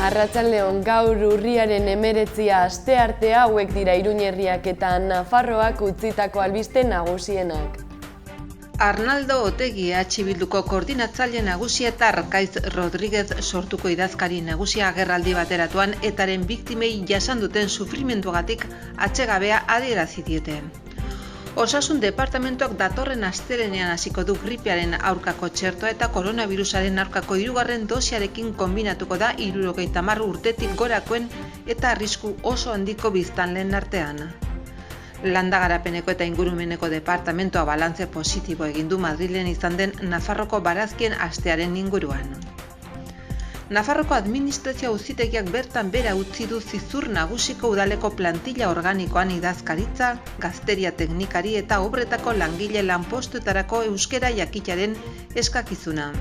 Arratsaldeon, gaur urriaren 19 asteartea hauek dira Iruñerriak eta Nafarroak utzitako albiste nagusienak. Arnaldo Otegi EH Bilduko koordinatzaile nagusia eta Arkaiz Rodriguez sortuko idazkari nagusia agerraldi bateratuan etaren biktimei jasan duten sufrimenduagatik atsegabea adierazi diete. Osasun departamentuak datorren astelehenean hasiko du gripearen aurkako txertoa eta koronavirusaren aurkako 3. dosiarekin konbinatuko da 70 urtetik gorakoen eta arrisku oso handiko biztanleen artean. Landa-garapeneko eta ingurumeneko departamentoa balantze positibo egin du Madrilen izan den Nafarroko barazkien astearen inguruan. Nafarroko administrazio auzitegiak bertan bera utzi du Zizur nagusiko udaleko plantilla organikoan idazkaritza, gazteria teknikari eta obretako langile lanpostuetarako euskera jakitaren eskakizuna.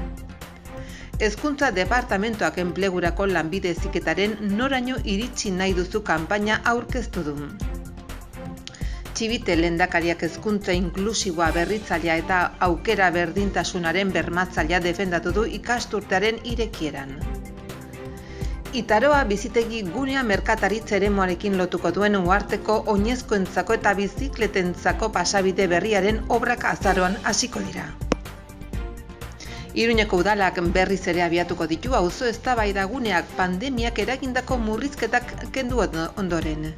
Hezkuntza departamentoak enplegurako lanbide heziketaren noraino iritsi nahi duzu kanpaina aurkeztu du. Txibite lehendakariak hezkuntza inklusiboa berritzailea eta aukera berdintasunaren bermatzailea defendatu du ikasturtearen irekieran. Itaroa bizitegi gunea merkataritza eremuarekin lotuko duen uharteko oinezkoentzako eta bizikletentzako pasabide berriaren obrak azaroan hasiko dira. Iruñeko udalak berriz ere abiatuko ditu auzo eztabaidaguneak pandemiak eragindako murrizketak kendu ondoren.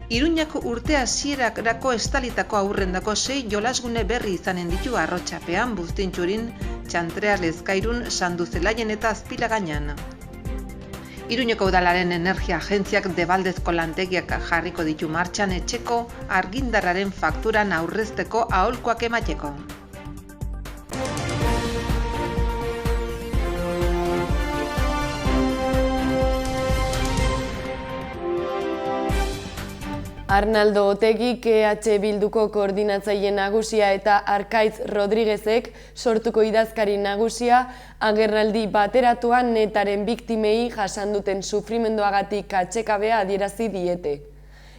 Iruñako urte hasierarako estalitako aurrendako 6 jolasgune berri izanen ditu Arrotxapean, Buztintxurin, Txantreaz Lezkairun, Sanduzelaien eta Azpilagainan. Iruñeko udalaren energia agentziak Debaldezko lantegiak jarriko ditu martxan etxeko argindarraren fakturan aurrezteko aholkuak emateko. Arnaldo Otegik EH Bilduko koordinatzaile nagusia eta Arkaiz Rodriguezek sortuko idazkari nagusia agerraldi bateratuan netaren biktimei jasan duten sufrimenduagatik atsekabea adierazi diete.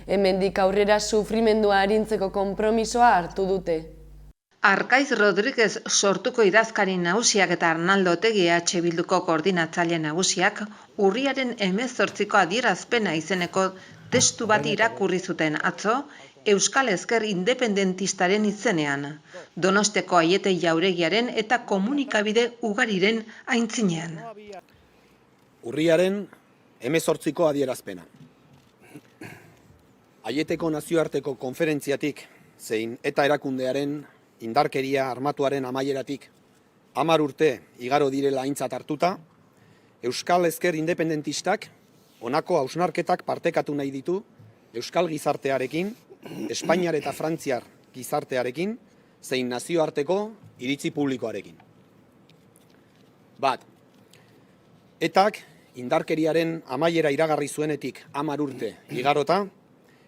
Hemendik aurrera sufrimendua arintzeko konpromisoa hartu dute. Arkaiz Rodriguez sortuko idazkari nagusiak eta Arnaldo Otegi EH Bilduko koordinatzaile nagusiak urriaren 18ko adierazpena izeneko testu bat irakurri zuten atzo Euskal Ezker Independentistaren izenean, Donosteko Aiete Jauregiaren eta komunikabide ugariren aintzinean. Urriaren 18ko adierazpena. Aieteko nazioarteko konferentziatik zein eta erakundearen indarkeria armatuaren amaieratik 10 urte igaro direla aintzat hartuta, Euskal Ezker Independentistak honako hausnarketak partekatu nahi ditu Euskal gizartearekin, Espainiar eta Frantziar gizartearekin, zein nazioarteko iritzi publikoarekin. Bat, etak indarkeriaren amaiera iragarri zuenetik 10 urte igarota,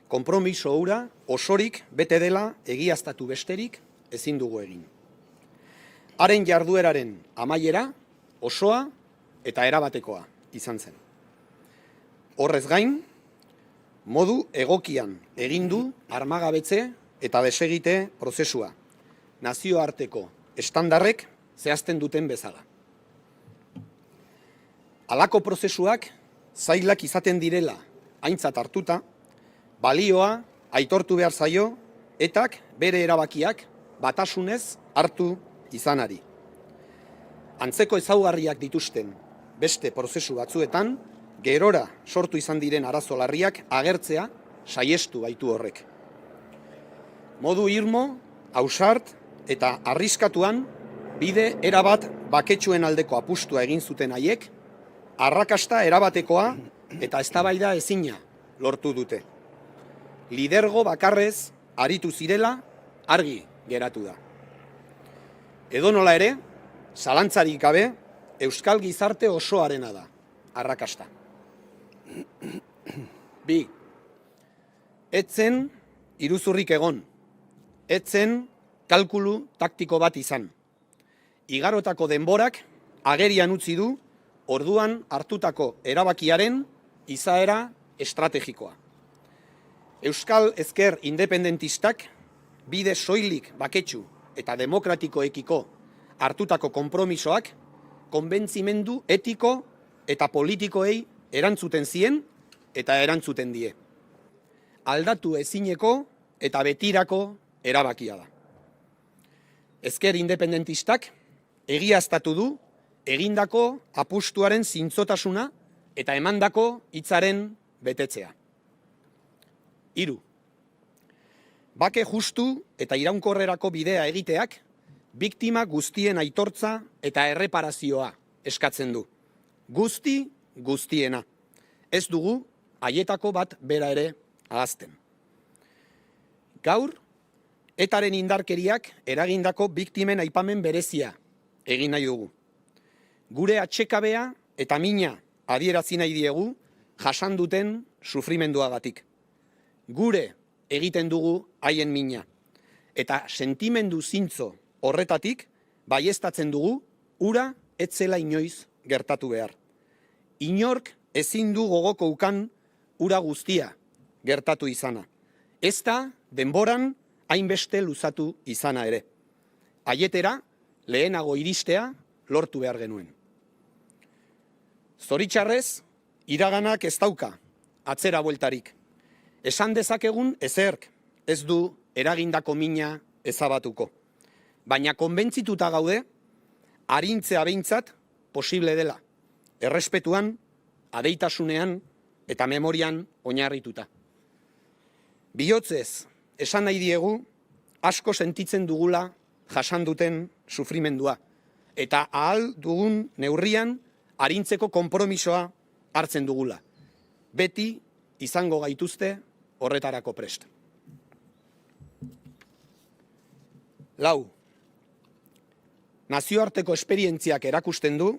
konpromiso hura osorik bete dela egiaztatu besterik ezin dugu egin. Haren jardueraren amaiera osoa eta erabatekoa izan zen. Horrez gain, modu egokian egin du armagabetze eta desegite prozesua, nazioarteko estandarrek zehazten duten bezala. Halako prozesuak zailak izaten direla aintzat hartuta, balioa aitortu behar zaio etak bere erabakiak batasunez hartu izanari. Antzeko ezaugarriak dituzten beste prozesu batzuetan, gerora sortu izan diren arazo larriak agertzea saiestu baitu horrek. Modu irmo, ausart eta arriskatuan bide erabat baketsuen aldeko apustua egin zuten haiek, arrakasta erabatekoa eta eztabaida ezina lortu dute. Lidergo bakarrez aritu zirela argi geratu da. Edonola ere, zalantzarik gabe, Euskal gizarte osoarena da arrakasta. 2. Etzen iruzurrik egon. Etzen kalkulu taktiko bat izan. Igarotako denborak agerian utzi du orduan hartutako erabakiaren izaera estrategikoa. Euskal Ezker Independentistak bide soilik baketsu eta demokratikoekiko hartutako konpromisoak konbentzimendu etiko eta politikoei erantzuten zien eta erantzuten die. Aldatu ezineko eta betirako erabakia da. Ezker independentistak egiaztatu du egindako apustuaren zintzotasuna eta emandako hitzaren betetzea. 3. Bake justu eta iraunkorrerako bidea egiteak biktima guztien aitortza eta erreparazioa eskatzen du. Guztiena. Ez dugu haietako bat bera ere ahazten. Gaur, etaren indarkeriak eragindako biktimen aipamen berezia egin nahi dugu. Gure atxekabea eta mina adierazi nahi diegu jasan duten sufrimenduagatik. Gure egiten dugu haien mina. Eta sentimendu zintzo horretatik baieztatzen dugu ura ez zela inoiz gertatu behar. Inork ezin du gogoko ukan ura guztia gertatu izana. Ez da denboran hainbeste luzatu izana ere. Haietera lehenago iristea lortu behar genuen. Zoritxarrez, iraganak ez dauka atzera bueltarik. Esan dezakegun ezerk ez du eragindako mina ezabatuko. Baina konbentzituta gaude, arintzea behintzat posible dela. Errespetuan, adeitasunean eta memorian oinarrituta. Bihotzez, esan nahi diegu, asko sentitzen dugula jasan duten sufrimendua. Eta ahal dugun neurrian, arintzeko konpromisoa hartzen dugula. Beti izango gaituzte horretarako prest. 4. Nazioarteko esperientziak erakusten du,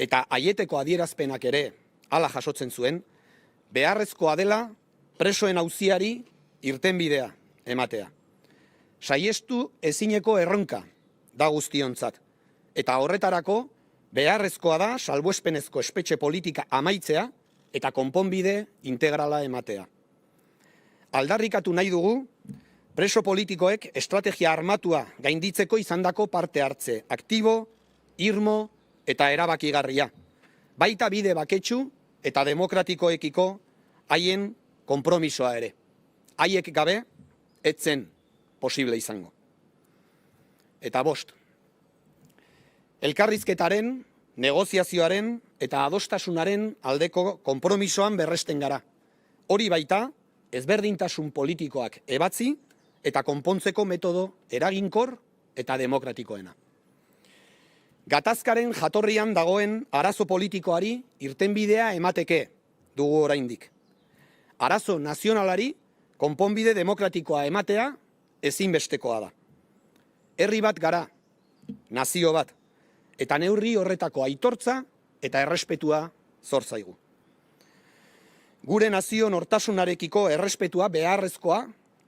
eta haieteko adierazpenak ere hala jasotzen zuen, beharrezkoa dela presoen auziari irtenbidea ematea. Saiestu ezineko erronka da guztiontzat, eta horretarako beharrezkoa da salbuespenezko espetxe politika amaitzea eta konponbide integrala ematea. Aldarrikatu nahi dugu, preso politikoek estrategia armatua gainditzeko izandako parte hartze aktibo, irmo eta erabakigarria. Baita bide baketsu eta demokratikoekiko haien konpromisoa ere. Haiek gabe, ez zen posible izango. Eta 5. Elkarrizketaren, negoziazioaren eta adostasunaren aldeko konpromisoan berresten gara. Hori baita, ezberdintasun politikoak ebatzi eta konpontzeko metodo eraginkor eta demokratikoena. Gatazkaren jatorrian dagoen arazo politikoari irtenbidea emateke dugu oraindik. Arazo nazionalari konponbide demokratikoa ematea ezinbestekoa da. Herri bat gara, nazio bat, eta neurri horretako aitortza eta errespetua zor zaigu. Gure nazio nortasunarekiko errespetua beharrezkoa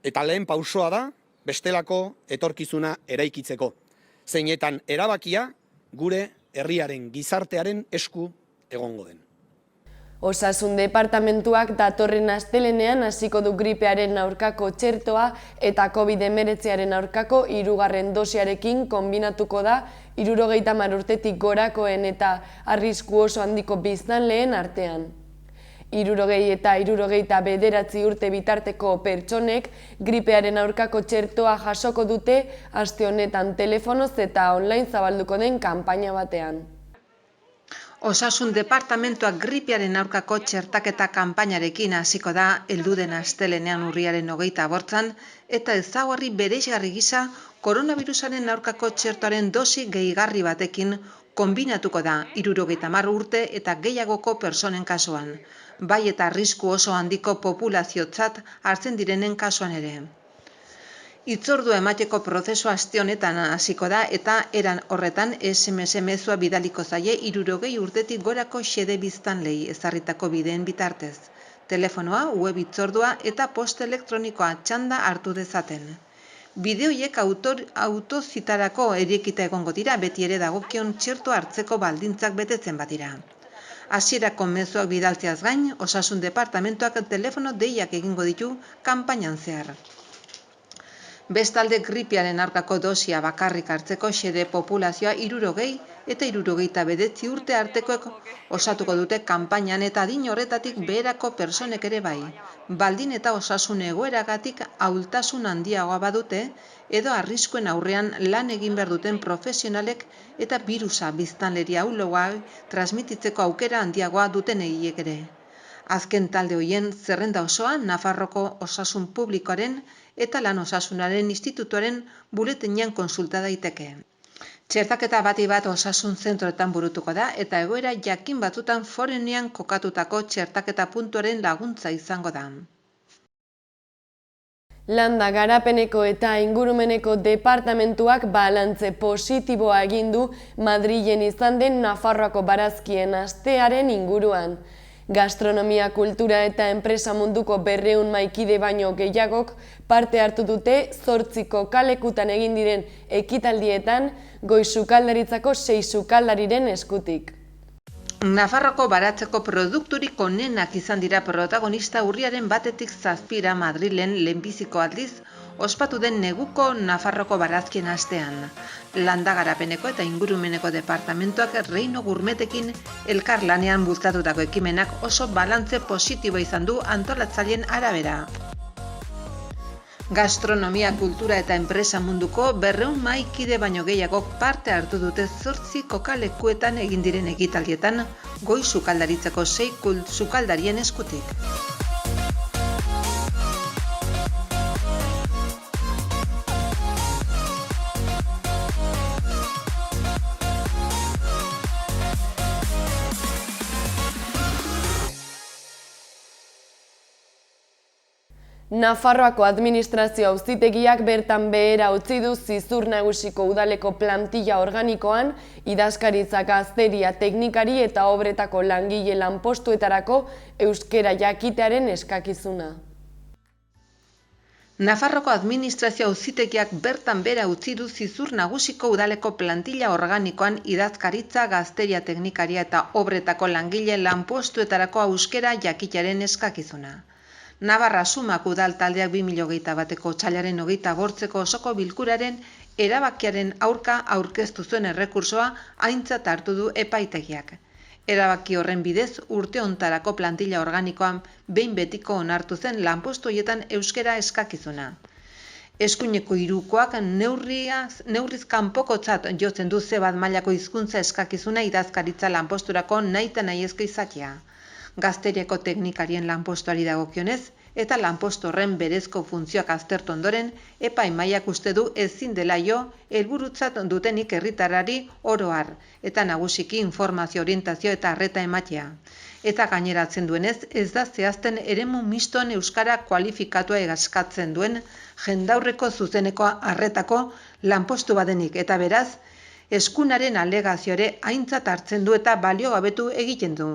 eta lehen pausoa da bestelako etorkizuna eraikitzeko. Zeinetan erabakia gure herriaren gizartearen esku egongo den. Osasun departamentuak datorren astelenean hasiko du gripearen aurkako txertoa eta COVID-19 aurkako 3. dosiarekin konbinatuko da 70 urtetik gorakoen eta arrisku oso handiko biztanleen artean. 60 eta 69 urte bitarteko pertsonek gripearen aurkako txertoa jasoko dute aste honetan telefonoz eta online zabalduko den kanpaina batean. Osasun departamentuak gripearen aurkako txertaketa kanpainarekin hasiko da helduden astelenean urriaren 28 eta ezaugarri bereizgarri gisa koronavirusaren aurkako txertoaren dosi gehigarri batekin konbinatuko da 70 urte eta gehiagoko pertsonen kasuan, bai eta arrisku oso handiko populaziotzat hartzen direnen kasuan ere. Hitzordua emateko prozesua aste honetan hasiko da eta eran horretan SMS mezua bidaliko zaie 60 urtetik gorako xede biztanleei ezarritako bideen bitartez. Telefonoa, web hitzordua eta posta elektronikoa txanda hartu dezaten. Bideoiek autozitarako irekita egongo dira beti ere dagokion txerto hartzeko baldintzak betetzen badira. Hasierako mezuak bidaltzeaz gain, Osasun departamentuak telefono deiak egingo ditu kanpainan zehar. Bestalde gripiaren aurkako dosia bakarrik hartzeko xede populazioa 60 eta 69 urte artekoek osatuko dute kanpainan eta adin horretatik beherako personek ere bai. Baldin eta osasun egoeragatik ahultasun handiagoa badute edo arriskuen aurrean lan egin behar duten profesionalek eta birusa biztanleria ahuloa transmititzeko aukera handiagoa duten egiek ere. Azken talde horien zerrenda osoa Nafarroko Osasun Publikoaren eta Lan Osasunaren Institutuaren buletenean konsulta daiteke. Txertaketa bat osasun zentroetan burutuko da eta egoera jakin batzutan forenean kokatutako txertaketa puntuaren laguntza izango da. Landa garapeneko eta ingurumeneko departamentuak balantze positiboa egin du Madrilen izan den Nafarroako barazkien astearen inguruan. Gastronomia, kultura eta enpresa munduko 200 mahaikide baino gehiagok parte hartu dute 8 kalekutan egin diren ekitaldietan goi sukaldaritzako 6 sukaldariren eskutik. Nafarroko baratzeko produkturik onenak izan dira protagonista urriaren 1-tik 7 Madrilen lehenbiziko aldiz ospatu den neguko Nafarroko barazkien astean. Landa garapeneko eta ingurumeneko departamentuak Reino Gurmetekin elkarlanean bultzatutako ekimenak oso balantze positiboa izan du antolatzaileen arabera. Gastronomia, kultura eta enpresa munduko 200 mahaikide baino gehiagok parte hartu dute 8 kokalekuetan egin diren ekitaldietan goi sukaldaritzako 6 sukaldarien eskutik. Nafarroako administrazio auzitegiak bertan behera utzi du Zizur Nagusiko udaleko plantilla organikoan idazkaritza, gazteria, teknikari eta obretako langile lanpostuetarako euskera jakitearen eskakizuna. Nafarroko administrazio auzitegiak bertan behera utzi du Zizur Nagusiko udaleko plantilla organikoan idazkaritza, gazteria, teknikaria eta obretako langile lanpostuetarako euskera jakitearen eskakizuna. Navarra Sumak udal taldeak 2021ko otsailaren 25ko osoko bilkuraren erabakiaren aurka aurkeztu zuen errekursoa aintzat hartu du epaitegiak. Erabaki horren bidez urte hontarako plantilla organikoan behin betiko onartu zen lanpostu horietan euskera eskakizuna. Eskuineko hirukoak neurriz kanpokotzat jotzen du C bat mailako hizkuntza eskakizuna idazkaritza lanposturako nahita nahiezko izatea. Gazteriako teknikarien lanpostuari dagokionez eta lanpostu horren berezko funtzioak aztertu ondoren, epaimahaiak uste du ezin dela jo helburutzat dutenik herritarrari oro har, eta nagusiki informazio, orientazio eta arreta ematea. Eta gaineratzen duenez, ez da zehazten eremu miston euskara kualifikatua eskatzen duen jendaurreko zuzeneko arretako lanpostu badenik, eta beraz, eskunaren alegazioare aintzat hartzen du eta baliogabetu egiten du.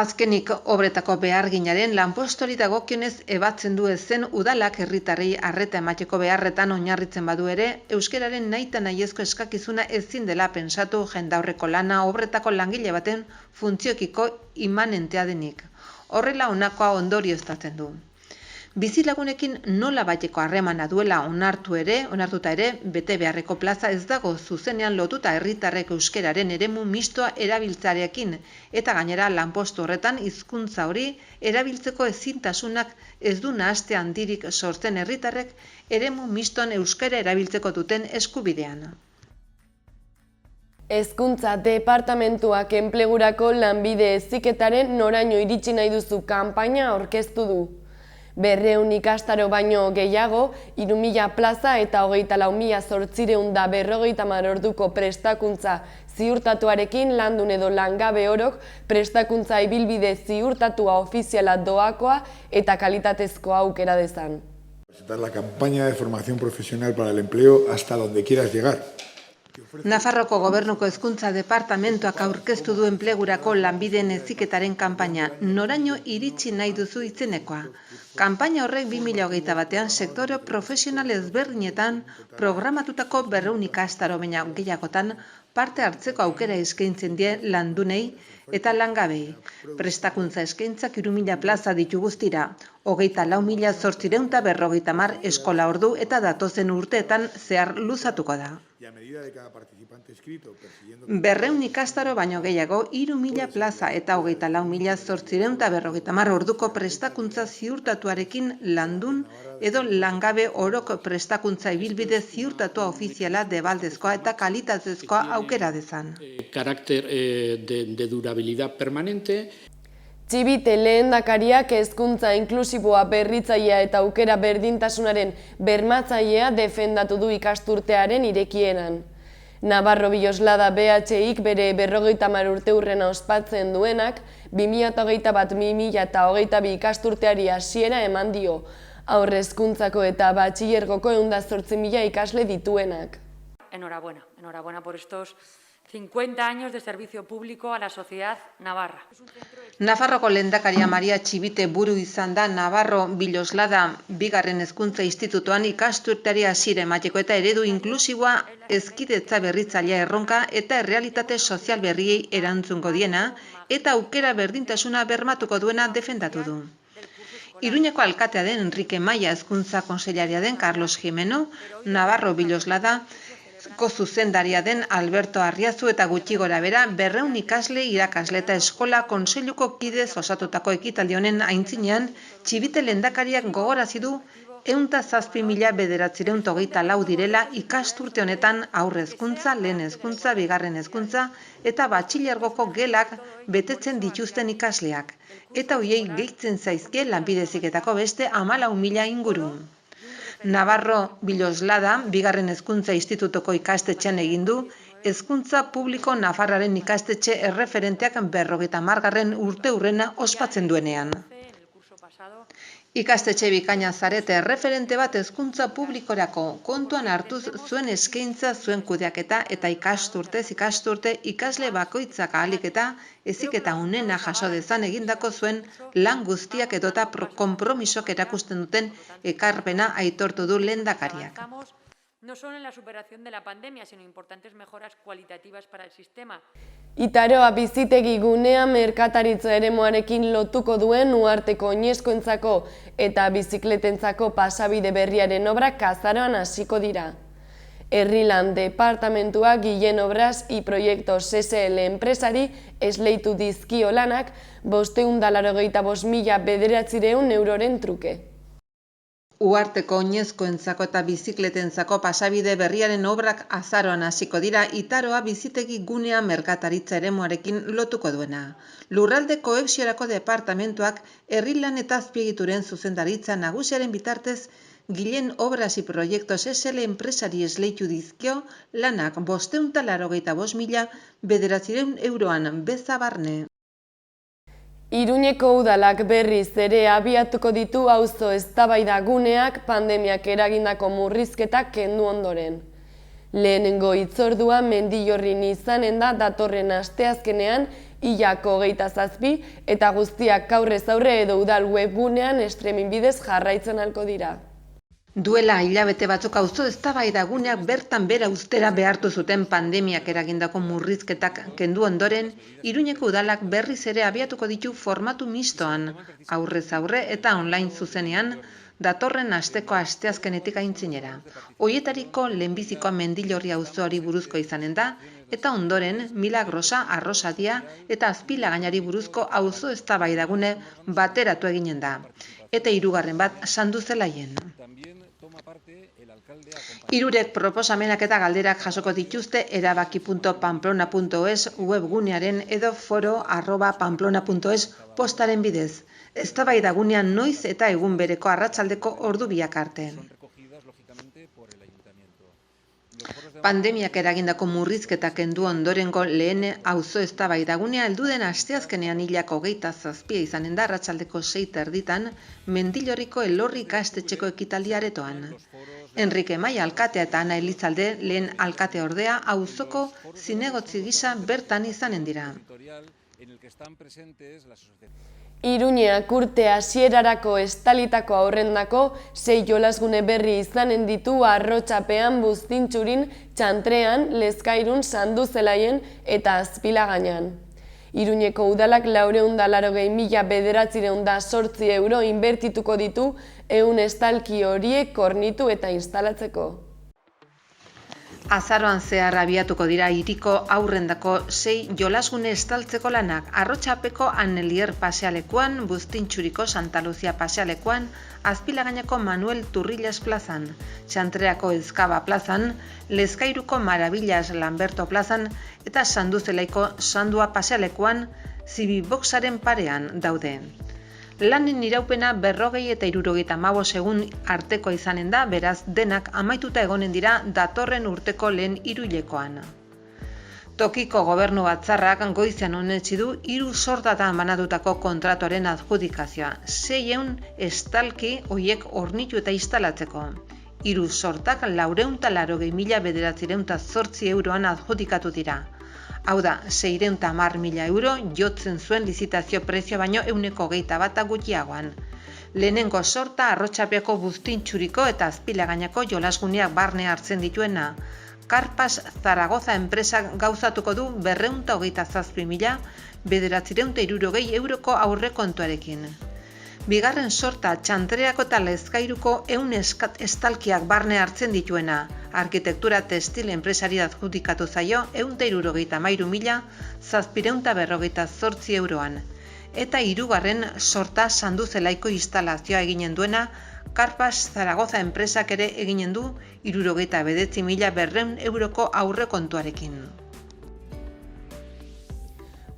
Azkenik, obretako beharginaren lanpostori dagokionez ebatzen du ezen udalak herritarrei arreta emateko beharretan oinarritzen badu ere, euskeraren nahita nahiezko eskakizuna ezin dela pensatu jendaurreko lana obretako langile baten funtziokiko imanentea denik. Horrela honakoa ondorioztatzen du. Bizilagunekin nola baiteko harremana duela onartuta ere, bete beharreko plaza ez dago zuzenean lotuta herritarrek euskeraren eremu mistoa erabiltzarekin, eta gainera lanpostu horretan hizkuntza hori erabiltzeko ezintasunak ez du nahaste handirik sortzen herritarrek eremu miston euskara erabiltzeko duten eskubidean. Hezkuntza departamentuak enplegurako lanbide heziketaren noraino iritsi nahi duzu kanpaina aurkeztu du. 200 ikastaro baino gehiago, 3.000 plaza eta 24.850 orduko prestakuntza ziurtatuarekin landun edo langabe orok prestakuntza ibilbide ziurtatua ofiziala doakoa eta kalitatezkoa aukera dezan. Presentar la campaña de formación profesional para el empleo hasta donde quieras llegar. Nafarroko Gobernuko Hezkuntza Departamentuak aurkeztu du enplegurako lanbideen heziketaren kanpaina, noraino iritsi nahi duzu izenekoa. Kanpaina horrek 2021an sektore profesional ezberdinetan programatutako 200 ikastaro baino gehiagotan parte hartzeko aukera eskaintzen die landunei eta langabei. Prestakuntza eskaintzak 3.000 plaza ditu guztira, 24.850 eskola ordu eta datozen urteetan zehar luzatuko da. 200 ikastaro baino gehiago, 3.000 plaza eta 24.850 orduko prestakuntza ziurtatuarekin landun edo langabe orok prestakuntza ibilbide ziurtatua ofiziala debaldezkoa eta kalitatezkoa aukera dezan. Carácter de durabilidad permanente. Txibite lehendakariak hezkuntza inklusiboa berritzailea eta aukera berdintasunaren bermatzailea defendatu du ikasturtearen irekieran. Navarro Biloslada BHIk bere 50 urteurrena ospatzen duenak 2021-2022 ikasturteari hasiera eman dio, haur hezkuntzako eta batxilergoko 108.000 ikasle dituenak. Enhorabuena por estos 50 años de servicio público a la sociedad navarra. Nafarroko lehendakaria Maria Txibite buru izan da Navarro Biloslada bigarren hezkuntza institutuan ikasturteari hasiera emateko eta eredu inklusiboa hezkidetza berritzailea erronka eta errealitate sozial berriei erantzungo diena eta aukera berdintasuna bermatuko duena defendatu du. Iruñeko alkatea den Enrique Maia hezkuntza kontseilaria den Carlos Jimeno, Navarro Biloslada zuzendaria den Alberto Arriazu eta gutxi gorabehera 200 ikasle, irakasle eta eskola kontseiluko kidez osatutako ekitaldi honen aintzinean, Txibite lehendakariak gogorarazi du 107.924 direla ikasturte honetan haur hezkuntza, lehen hezkuntza, bigarren hezkuntza eta batxilergoko gelak betetzen dituzten ikasleak. Eta hoiei gehitzen zaizkie lanbide heziketako beste 14.000 inguru. Navarro Biloslada bigarren hezkuntza institutuko ikastetxean egin du hezkuntza publiko Nafarraren ikastetxe erreferenteak 50. urteurrena ospatzen duenean. Ikastetxe bikaina zarete erreferente bat hezkuntza publikorako kontuan hartuz zuen eskaintza, zuen kudeaketa eta ikasturte ikasle bakoitzak ahalik eta heziketa onena jaso dezan egindako zuen lan guztiak edota konpromisok erakusten duten ekarpena aitortu du lehendakariak. No solo en la superación de la pandemia, sino importantes mejoras cualitativas para el sistema. Itaroa bizitegi gunea merkataritza eremuarekin lotuko duen uharteko oinezkoentzako eta bizikletentzako pasabide berriaren obrak azaroan hasiko dira. Herrilan departamentua Guillen Obras y Proyectos SL enpresari esleitu dizkio lanak 585.900 euroren truke. Uharteko oinezkoentzako eta bizikletentzako pasabide berriaren obrak azaroan hasiko dira Itaroa bizitegi gunea merkataritza eremuarekin lotuko duena. Lurralde kohesiorako departamentuak herrilan eta azpiegituren zuzendaritza nagusiaren bitartez Guillen Obras y Proyectos SL enpresari esleitu dizkio lanak 585.900 euroan beza barne. Iruñeko udalak berriz ere abiatuko ditu auzo eztabaida guneak pandemiak eragindako murrizketak kendu ondoren. Lehenengo hitzordua Mendillorrin izanen da datorren asteazkenean hilako 27 eta guztiak aurrez aurre edo udal webgunean streaming bidez jarraitzen ahalko dira. Duela hilabete batzuk auzo eztabaida guneak bertan bera uztera behartu zuten pandemiak eragindako murrizketak kendu ondoren, Iruñeko udalak berriz ere abiatuko ditu formatu mistoan, aurrez aurre eta online zuzenean, datorren asteko asteazkenetik aintzinera. Hoietariko lehenbizikoa Mendillorri auzoari buruzko izanen da, eta ondoren Milagrosa, Arrosadia eta Azpilagainari buruzko auzo eztabaidagune bateratu eginen da. Eta hirugarren bat Sanduzelaien. Hirurek proposamenak eta galderak jasoko dituzte erabaki.pamplona.es webgunearen edo foro@pamplona.es postaren bidez. Eztabaidagunean noiz eta egun bereko arratsaldeko ordu biak arte. Pandemiak eragindako murrizketak kendu ondorengo lehen auzo eztabaidagunea heldu den asteazkenean hilako 27 izanen da arratsaldeko 6:30 Mendillorriko Elorri ikastetxeko ekitaldi aretoan. Enrique Maia alkatea eta Ana Elizalde lehen alkate ordea auzoko zinegotzi gisa bertan izanen dira. Iruñeak urte hasierarako estalitako aurrendako 6 jolasgune berri izanen ditu Arrotxapean, Buztintxurin, Txantrean, Lezkairun, Sanduzelaien eta Azpilagainan. Iruñeko udalak 480.908 euro inbertituko ditu 100 estalki horiek hornitu eta instalatzeko. Azaroan zehar abiatuko dira hiriko aurrendako 6 jolasgune estaltzeko lanak Arrotxapeko Anelier pasealekuan, Buztintxuriko Santa Luzia pasealekuan, Azpilagainako Manuel Turrillas plazan, Txantreako Ezkaba plazan, Lezkairuko Maravillas Lamberto plazan eta Sanduzelaiko Sandua pasealekuan Zibiboxaren parean daude. Lanen iraupena 40 eta 75 egun arteko izanen da, beraz denak amaituta egonen dira datorren urteko lehen hiruhilekoan. Tokiko gobernu batzarrak goizean onetsi du 3 sortatan banatutako kontratuaren adjudikazioa, 600 estalki hoiek hornitu eta instalatzeko. 3 sortak 480.908 euroan adjudikatu dira. Hau da, 610.000 euro jotzen zuen lizitazio prezio baino 121 gutxiagoan. Lehenengo sorta Arrotxapeako Buztintxuriko eta Azpilagainako jolasguneak barne hartzen dituena. Karpas Zaragoza enpresak gauzatuko du 227.960 euroko aurrekontuarekin. Bigarren sorta Txantreako eta Lezkairuko 100 estalkiak barne hartzen dituena. Arkitektura textil enpresari adjudikatu zaio 173.758 euroan. Eta hirugarren sorta Sanduzelaiko instalazioa eginen duena, Karpas Zaragoza enpresak ere eginen du 69.200 euroko aurrekontuarekin.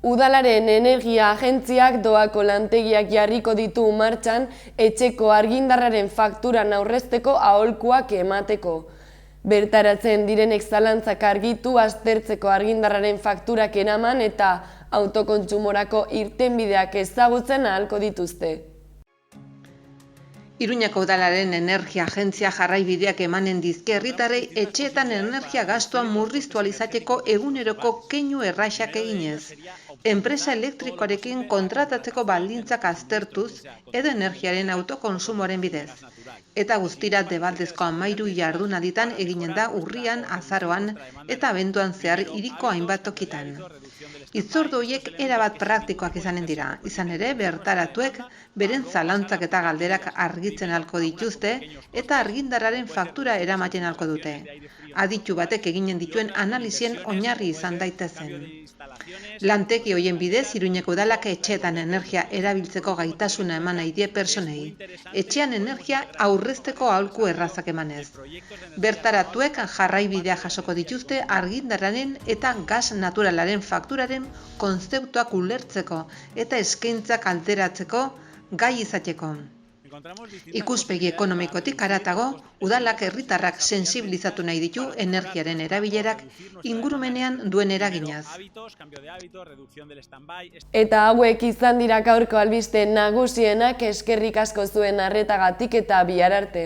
Udalaren energia agentziak doako lantegiak jarriko ditu martxan etxeko argindarraren fakturan aurrezteko aholkuak emateko. Bertaratzen direnek zalantzak argitu aztertzeko argindarraren fakturak eraman eta autokontsumorako irtenbideak ezagutzen ahalko dituzte. Iruñako udalaren energia agentzia jarraibideak emanen dizkie herritarrei etxeetan energia gastua murriztu ahal izateko eguneroko keinu erraxak eginez. Enpresa elektrikoarekin kontratatzeko baldintzak aztertuz edo energiaren autokonsumoaren bidez. Eta guztira debaldezko 13 jardunalditan eginen da urrian, azaroan eta abenduan zehar hiriko hainbat tokitan. Hitzordu horiek erabat praktikoak izanen dira, izan ere bertaratuek beren zalantzak eta galderak argitzen ahalko dituzte eta argindarraren faktura eramaten ahalko dute. Aditu batek eginen dituen analizien oinarri izan daitezen. Lantegi horien bidez Iruñeko udalak etxeetan energia erabiltzeko gaitasuna eman nahi die pertsonei. Etxean energia aurrezteko aholku errazak emanez. Bertaratuek jarraibidea jasoko dituzte argindarraren eta gas naturalaren fakturaren konzeptuak ulertzeko eta eskaintzak alderatzeko gai izateko. Ikuspegi ekonomikotik haratago, udalak herritarrak sensibilizatu nahi ditu energiaren erabilerak ingurumenean duen eraginaz. Eta hauek izan dira gaurko albiste nagusienak, eskerrik asko zuen arretagatik eta bihar arte.